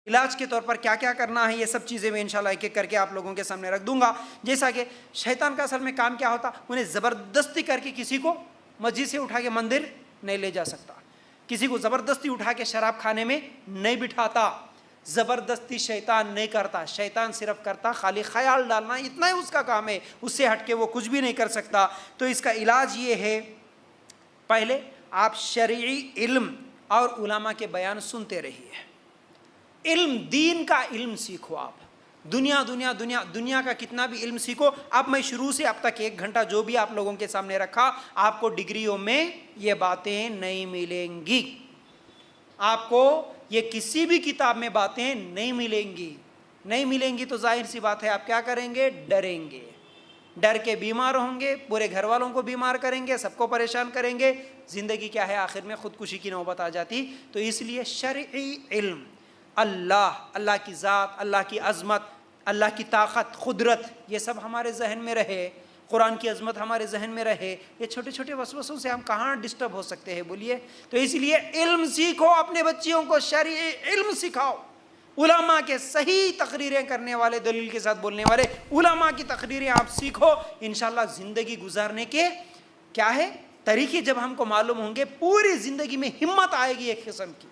علاج کے طور پر کیا کیا کرنا ہے، یہ سب چیزیں میں انشاءاللہ ایک ایک کر کے آپ لوگوں کے سامنے رکھ دوں گا۔ جیسا کہ شیطان کا اصل میں کام کیا ہوتا، انہیں زبردستی کر کے کسی کو مسجد سے اٹھا کے مندر نہیں لے جا سکتا، کسی کو زبردستی اٹھا کے شراب کھانے میں نہیں بٹھاتا، زبردستی شیطان نہیں کرتا، شیطان صرف کرتا خالی خیال ڈالنا، اتنا ہی اس کا کام ہے، اس سے ہٹ کے وہ کچھ بھی نہیں کر سکتا۔ تو اس کا علاج یہ ہے، پہلے آپ شرعی علم اور علماء کے بیان سنتے رہیے، علم دین کا علم سیکھو، آپ دنیا کا کتنا بھی علم سیکھو۔ اب میں شروع سے اب تک 1 گھنٹہ جو بھی آپ لوگوں کے سامنے رکھا، آپ کو ڈگریوں میں یہ باتیں نہیں ملیں گی، آپ کو یہ کسی بھی کتاب میں باتیں نہیں ملیں گی تو ظاہر سی بات ہے آپ کیا کریں گے، ڈریں گے، ڈر کے بیمار ہوں گے، پورے گھر والوں کو بیمار کریں گے، سب کو پریشان کریں گے، زندگی کیا ہے آخر میں خودکشی کی نوبت آ جاتی۔ تو اس لیے شرعی علم، اللہ کی ذات، اللہ کی عظمت، اللہ کی طاقت، قدرت، یہ سب ہمارے ذہن میں رہے، قرآن کی عظمت ہمارے ذہن میں رہے، یہ چھوٹے چھوٹے وسوسوں سے ہم کہاں ڈسٹرب ہو سکتے ہیں بولیے؟ تو اس لیے علم سیکھو، اپنے بچیوں کو شرعی علم سکھاؤ، علماء کے صحیح تقریریں کرنے والے، دلیل کے ساتھ بولنے والے علماء کی تقریریں آپ سیکھو، انشاءاللہ زندگی گزارنے کے کیا ہے طریقے جب ہم کو معلوم ہوں گے، پوری زندگی میں ہمت آئے گی ایک قسم کی۔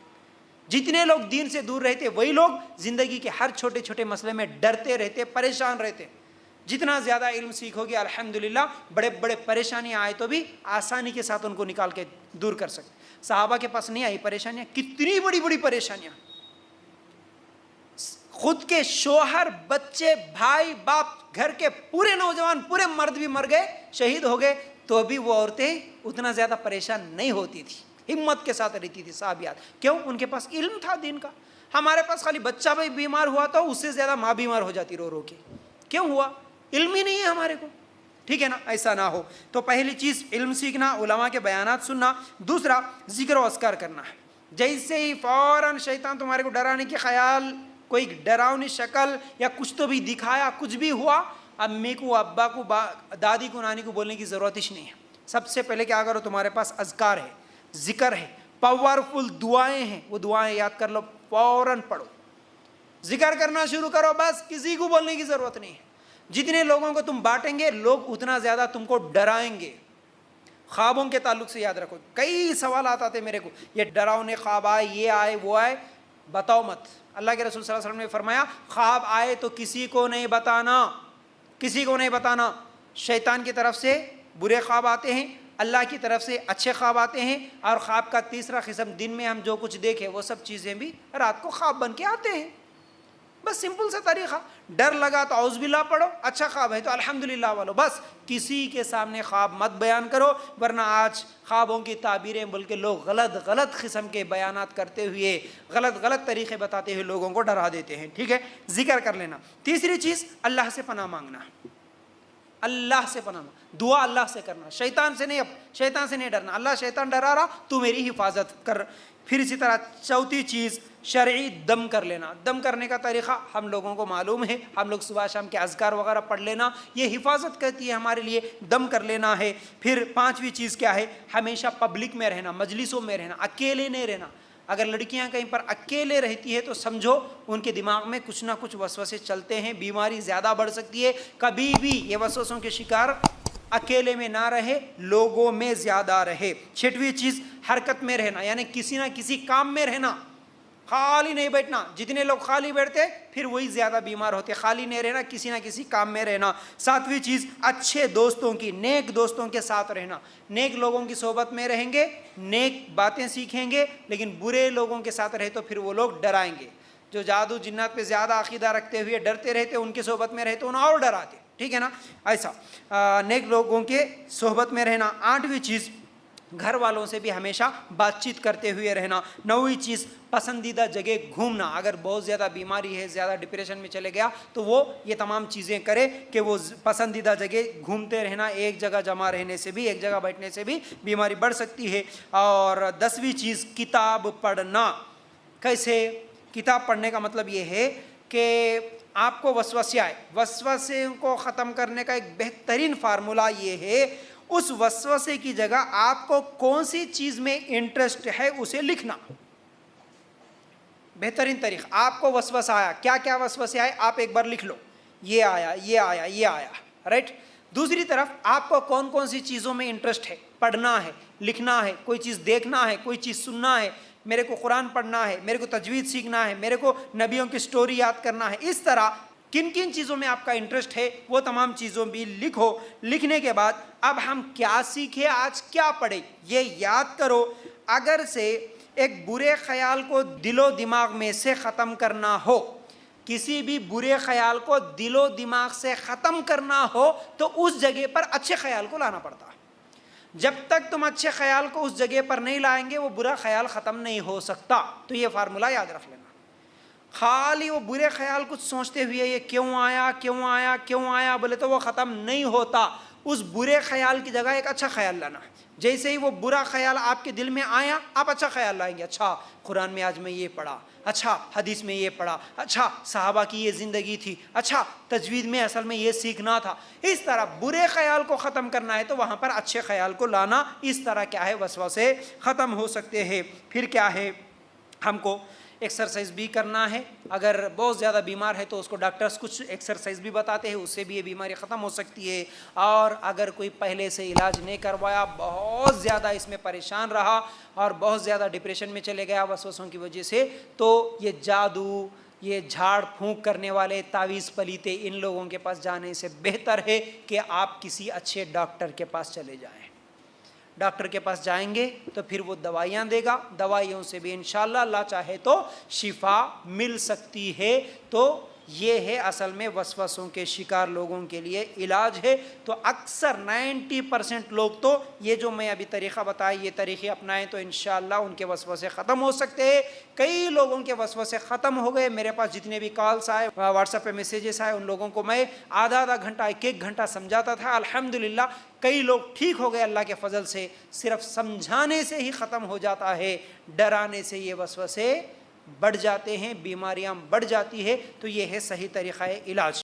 جتنے لوگ دین سے دور رہتے وہی لوگ زندگی کے ہر چھوٹے چھوٹے مسئلے میں ڈرتے رہتے، پریشان رہتے۔ جتنا زیادہ علم سیکھو گے الحمدللہ بڑے بڑے پریشانیاں آئے تو بھی آسانی کے ساتھ ان کو نکال کے دور کر سکتے۔ صحابہ کے پاس نہیں آئی پریشانیاں، کتنی بڑی بڑی پریشانیاں، خود کے شوہر، بچے، بھائی، باپ، گھر کے پورے نوجوان، پورے مرد بھی مر گئے، شہید ہو گئے، تو بھی وہ عورتیں اتنا زیادہ پریشان نہیں ہوتی تھی، ہمت کے ساتھ رہتی تھی صحابیات۔ کیوں؟ ان کے پاس علم تھا دین کا۔ ہمارے پاس خالی بچہ بھی بیمار ہوا تو اس سے زیادہ ماں بیمار ہو جاتی رو رو کے، کیوں ہوا؟ علم ہی نہیں ہے ہمارے کو، ٹھیک ہے نا؟ ایسا نہ ہو تو پہلی چیز علم سیکھنا، علماء کے بیانات سننا۔ دوسرا ذکر و اذکار کرنا ہے، جیسے ہی فوراً شیطان تمہارے کو ڈرانے کے خیال، کوئی ڈراؤنی شکل یا کچھ تو بھی دکھایا، کچھ بھی ہوا، امی کو، ابا کو، دادی کو، نانی کو بولنے کی ضرورت ہی نہیں ہے۔ سب سے پہلے کیا کرو، تمہارے پاس اذکار ہے، ذکر ہے، پاورفل دعائیں ہیں، وہ دعائیں یاد کر لو، فوراً پڑھو، ذکر کرنا شروع کرو، بس کسی کو بولنے کی ضرورت نہیں ہے۔ جتنے لوگوں کو تم بانٹیں گے، لوگ اتنا زیادہ تم کو ڈرائیں گے۔ خوابوں کے تعلق سے یاد رکھو، کئی سوالات آتے میرے کو، یہ ڈراؤنے خواب آئے، یہ آئے، وہ آئے، بتاؤ مت۔ اللہ کے رسول صلی اللہ علیہ وسلم نے فرمایا خواب آئے تو کسی کو نہیں بتانا، کسی کو نہیں بتانا۔ شیطان کی طرف سے برے خواب آتے ہیں، اللہ کی طرف سے اچھے خواب آتے ہیں، اور خواب کا تیسرا قسم، دن میں ہم جو کچھ دیکھیں وہ سب چیزیں بھی رات کو خواب بن کے آتے ہیں۔ بس سمپل سا طریقہ، ڈر لگا تو اعوذ باللہ پڑھو، اچھا خواب ہے تو الحمدللہ والو، بس کسی کے سامنے خواب مت بیان کرو، ورنہ آج خوابوں کی تعبیریں بلکہ لوگ غلط قسم کے بیانات کرتے ہوئے، غلط طریقے بتاتے ہوئے لوگوں کو ڈرا دیتے ہیں، ٹھیک ہے؟ ذکر کر لینا۔ تیسری چیز اللہ سے پناہ مانگنا، اللہ سے پناہ مانگنا، دعا اللہ سے کرنا، شیطان سے نہیں ڈرنا، اللہ شیطان ڈرا رہا تو میری حفاظت کر۔ پھر اسی طرح چوتھی چیز شرعی دم کر لینا۔ دم کرنے کا طریقہ ہم لوگوں کو معلوم ہے، ہم لوگ صبح شام کے اذکار وغیرہ پڑھ لینا، یہ حفاظت کہتی ہے ہمارے لیے، دم کر لینا ہے۔ پھر پانچویں چیز کیا ہے، ہمیشہ پبلک میں رہنا، مجلسوں میں رہنا، اکیلے نہیں رہنا۔ اگر لڑکیاں کہیں پر اکیلے رہتی ہے تو سمجھو ان کے دماغ میں کچھ نہ کچھ وسوسے چلتے ہیں، بیماری زیادہ بڑھ سکتی ہے۔ کبھی بھی یہ وسوسوں کے شکار اکیلے میں نہ رہے، لوگوں میں زیادہ رہے۔ چھٹویں چیز حرکت میں رہنا، یعنی کسی نہ کسی کام میں رہنا، خالی نہیں بیٹھنا۔ جتنے لوگ خالی بیٹھتے پھر وہی زیادہ بیمار ہوتے، خالی نہیں رہنا، کسی نہ کسی کام میں رہنا۔ ساتویں چیز اچھے دوستوں کی، نیک دوستوں کے ساتھ رہنا۔ نیک لوگوں کی صحبت میں رہیں گے، نیک باتیں سیکھیں گے، لیکن برے لوگوں کے ساتھ رہے تو پھر وہ لوگ ڈرائیں گے۔ جو جادو جنات پہ زیادہ عقیدہ رکھتے ہوئے ڈرتے رہتے، ان کی صحبت میں رہتے انہیں اور ڈراتے، ٹھیک ہے نا؟ ایسا نیک لوگوں کے صحبت میں رہنا۔ آٹھویں چیز گھر والوں سے بھی ہمیشہ بات چیت کرتے ہوئے رہنا۔ نویں چیز پسندیدہ جگہ گھومنا، اگر بہت زیادہ بیماری ہے، زیادہ ڈپریشن میں چلے گیا تو وہ یہ تمام چیزیں کرے کہ وہ پسندیدہ جگہ گھومتے رہنا۔ ایک جگہ جمع رہنے سے بھی، ایک جگہ بیٹھنے سے بھی بیماری بڑھ سکتی ہے۔ اور 10ویں چیز کتاب پڑھنا۔ کیسے؟ کتاب پڑھنے کا مطلب یہ ہے کہ آپ کو وسوسے آئے، وسوسے کو ختم کرنے کا ایک بہترین فارمولہ یہ ہے، اس وسوسے کی جگہ آپ کو کون سی چیز میں انٹرسٹ ہے اسے لکھنا۔ بہترین طریقہ. آپ کو وسوسہ آیا, کیا کیا وسوسے آئے آپ ایک بار لکھ لو, یہ آیا, یہ آیا, یہ آیا, رائٹ. دوسری طرف آپ کو کون کون سی چیزوں میں انٹرسٹ ہے, پڑھنا ہے, لکھنا ہے, کوئی چیز دیکھنا ہے, کوئی چیز سننا ہے, میرے کو قرآن پڑھنا ہے, میرے کو تجوید سیکھنا ہے, میرے کو نبیوں کی سٹوری یاد کرنا ہے. اس طرح کن کن چیزوں میں آپ کا انٹرسٹ ہے وہ تمام چیزوں بھی لکھو. لکھنے کے بعد اب ہم کیا سیکھے, آج کیا پڑھے, یہ یاد کرو. اگر سے ایک برے خیال کو دل و دماغ میں سے ختم کرنا ہو, کسی بھی برے خیال کو دل و دماغ سے ختم کرنا ہو تو اس جگہ پر اچھے خیال کو لانا پڑتا. جب تک تم اچھے خیال کو اس جگہ پر نہیں لائیں گے وہ برا خیال ختم نہیں ہو سکتا. تو یہ فارمولہ یاد رکھ لینا. خالی وہ برے خیال کچھ سوچتے ہوئے یہ کیوں آیا کیوں آیا کیوں آیا بولے تو وہ ختم نہیں ہوتا. اس برے خیال کی جگہ ایک اچھا خیال لانا. جیسے ہی وہ برا خیال آپ کے دل میں آیا آپ اچھا خیال لائیں گے, اچھا قرآن میں آج میں یہ پڑھا, اچھا حدیث میں یہ پڑھا, اچھا صحابہ کی یہ زندگی تھی, اچھا تجوید میں اصل میں یہ سیکھنا تھا. اس طرح برے خیال کو ختم کرنا ہے تو وہاں پر اچھے خیال کو لانا. اس طرح کیا ہے وسوسے ختم ہو سکتے ہیں. پھر کیا ہے, ہم کو ایکسرسائز بھی کرنا ہے. اگر بہت زیادہ بیمار ہے تو اس کو ڈاکٹرز کچھ ایکسرسائز بھی بتاتے ہیں, اس سے بھی یہ بیماری ختم ہو سکتی ہے. اور اگر کوئی پہلے سے علاج نہیں کروایا, بہت زیادہ اس میں پریشان رہا اور بہت زیادہ ڈپریشن میں چلے گیا وسوسوں کی وجہ سے, تو یہ جادو, یہ جھاڑ پھونک کرنے والے, تعویذ پلیتے, ان لوگوں کے پاس جانے سے بہتر ہے کہ آپ کسی اچھے ڈاکٹر کے پاس چلے جائیں. ڈاکٹر کے پاس جائیں گے تو پھر وہ دوائیاں دے گا, دوائیوں سے بھی انشاءاللہ اللہ چاہے تو شفا مل سکتی ہے. تو یہ ہے اصل میں وسوسوں کے شکار لوگوں کے لیے علاج ہے. تو اکثر 90% لوگ تو یہ جو میں ابھی طریقہ بتایا یہ طریقے اپنائیں تو انشاءاللہ ان کے وسوسے ختم ہو سکتے ہیں. کئی لوگوں کے وسوسے ختم ہو گئے. میرے پاس جتنے بھی کالس آئے, واٹس ایپ پہ میسیجز آئے, ان لوگوں کو میں آدھا گھنٹہ ایک گھنٹہ سمجھاتا تھا. الحمدللہ کئی لوگ ٹھیک ہو گئے اللہ کے فضل سے. صرف سمجھانے سے ہی ختم ہو جاتا ہے, ڈرانے سے یہ وسوسے بڑھ جاتے ہیں, بیماریاں بڑھ جاتی ہے. تو یہ ہے صحیح طریقہ علاج.